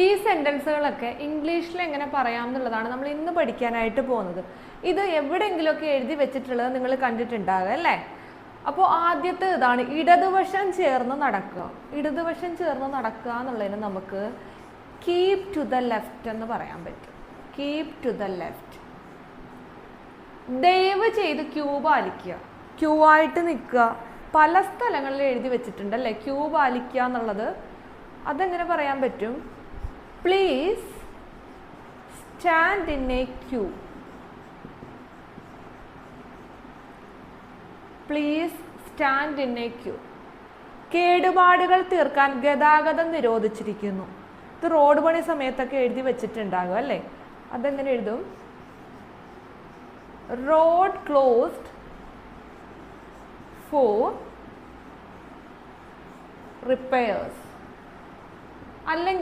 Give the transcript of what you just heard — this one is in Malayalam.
ഈ സെൻറ്റൻസുകളൊക്കെ ഇംഗ്ലീഷിൽ എങ്ങനെ പറയാമെന്നുള്ളതാണ് നമ്മൾ ഇന്ന് പഠിക്കാനായിട്ട് പോകുന്നത്. ഇത് എവിടെയെങ്കിലുമൊക്കെ എഴുതി വെച്ചിട്ടുള്ളത് നിങ്ങൾ കണ്ടിട്ടുണ്ടാകുക അല്ലേ? അപ്പോൾ ആദ്യത്തെ ഇതാണ് ഇടതുവശം ചേർന്ന് നടക്കുക. ഇടതുവശം ചേർന്ന് നടക്കുക എന്നുള്ളതിന് നമുക്ക് കീപ് ടു ദ ലെഫ്റ്റ് എന്ന് പറയാൻ പറ്റും. Keep to the left. ദയവ് ചെയ്ത് ക്യൂ പാലിക്കുക. ക്യൂ ആയിട്ട് നിൽക്കുക. പല സ്ഥലങ്ങളിൽ എഴുതി വെച്ചിട്ടുണ്ട് അല്ലേ ക്യൂ പാലിക്കുക എന്നുള്ളത്. അതെങ്ങനെ പറയാൻ പറ്റും? Please stand in a queue. Please stand in a queue. കേടുപാടുകൾ തീർക്കാൻ ഗതാഗതം നിരോധിച്ചിരിക്കുന്നു. ഇത് റോഡ് പണി സമയത്തൊക്കെ എഴുതി വെച്ചിട്ടുണ്ടാകും അല്ലേ? അതെങ്ങനെ എഴുതും? Road closed for repairs. അല്ലെങ്കിൽ